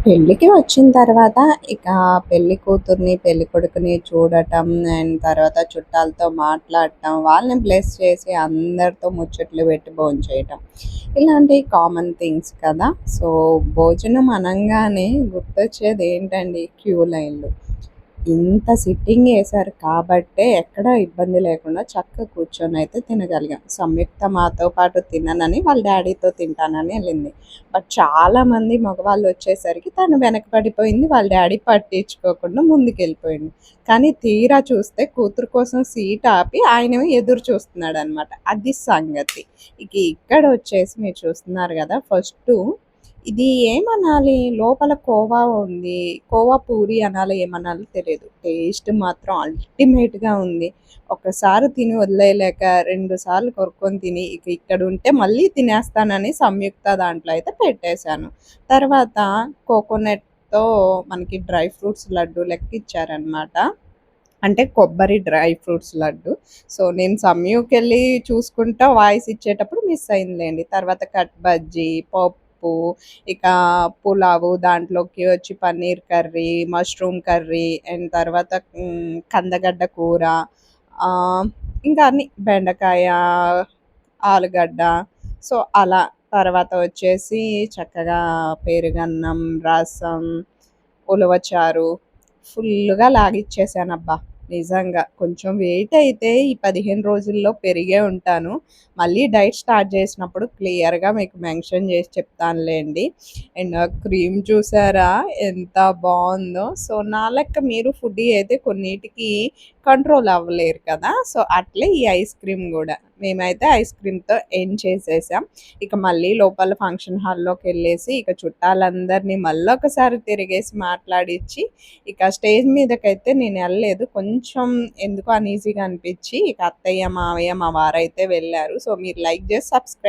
పెళ్ళికి వచ్చిన తర్వాత ఇక పెళ్లి కూతుర్ని, పెళ్లి కొడుకుని చూడటం అండ్ తర్వాత చుట్టాలతో మాట్లాడటం, వాళ్ళని బ్లెస్ చేసి అందరితో ముచ్చట్లు పెట్టి భోంచేయటం. ఇలాంటివి కామన్ థింగ్స్ కదా! సో, భోజనం అనంగానే గుర్తొచ్చేది ఏంటండి క్యూ లైన్‌లు. ఇంత సిట్టింగ్ ఏశారు కాబట్టే ఎక్కడ ఇబ్బంది లేకుండా చక్కగా కూర్చొనైతే తినగలిగాం. సంయుక్త మాతో పాటు తిననని వాళ్ళ డ్యాడీతో తింటానని ఎళ్ళింది. బట్ చాలామంది మగవాళ్ళొచ్చేసరికి తను వెనక పడిపోయింది. వాళ్ళ డ్యాడీ పట్టించుకోకుండా ముందుకెళ్ళిపోయిండు. కానీ తీరా చూస్తే కూతురు కోసం సీట్ ఆపి ఆయనేమో ఎదురు చూస్తున్నాడనమాట. అది సంగతి. ఇక ఇక్కడొచ్చేసి మీరు చూస్తున్నారు గదా! ఇది ఏమనాలి? లోపల కోవా ఉంది. కోవా పూరి అనాలో ఏమనాలో తెలీదు. టేస్ట్ మాత్రం అల్టిమేట్‌గా ఉంది. ఒక్కసారి తిని వదిలేయలేక 2 సార్లు కొరుక్కొని తిని ఇక ఇక్కడుంటే మళ్ళీ తినేస్తానని సంయుక్త దాంట్లో అయితే పెట్టేశాను. తర్వాత కోకోనట్‌తో మనకి డ్రై ఫ్రూట్స్ లడ్డు లెక్క ఇచ్చారనమాట. అంటే కొబ్బరి డ్రై ఫ్రూట్స్ లడ్డు. సో, నేను సంయూకెళ్ళి చూసుకుంటా వాయిస్ ఇచ్చేటప్పుడు మిస్ అయిందిలెండి. తర్వాత కట్ బజ్జీ, పప్పు, ఇక పులావు, దాంట్లోకి వచ్చి paneer curry, mushroom curry and తర్వాత కందగడ్డ కూర, ఆహ్, ఇంకా అన్నీ బెండకాయ, ఆలుగడ్డ. సో, అలా. తర్వాత వచ్చేసి చక్కగా పెరుగన్నం, రసం, ఉలవచారు ఫుల్లుగా లాగిచ్చేసానబ్బా! నిజంగా. కొంచెం వెయిట్ అయితే ఈ 15 రోజుల్లో పెరిగే ఉంటాను. మళ్ళీ డైట్ స్టార్ట్ చేసినప్పుడు క్లియర్‌గా మీకు మెన్షన్ చేసి చెప్తానులెండి. అండ్ క్రీమ్ చూసారా ఎంత బావుందో. సో, నా లెక్క మీరు ఫుడ్డీ అయితే కొన్నిటికి కంట్రోల్ అవ్వలేరు కదా! సో, అట్లే ఈ ఐస్ క్రీమ్ గూడా. మేమైతే ఐస్ క్రీమ్‌తో ఎండ్ చేసేసాం. ఇక మళ్ళీ లోపల ఫంక్షన్ హాల్లోకెళ్ళేసి ఇక చుట్టాలందరినీ మళ్ళొకసారి తిరిగేసి మాట్లాడిచ్చి, ఇక స్టేజ్ మీదకైతే నేనెళ్ళలేదు. కొంచెం ఎందుకో అనీజీగా అనిపిచ్చి ఇక అత్తయ్య, మావయ్య, మా వారైతే వెళ్లారు. సో, మీరు లైక్ జేసి సబ్స్క్రైబ్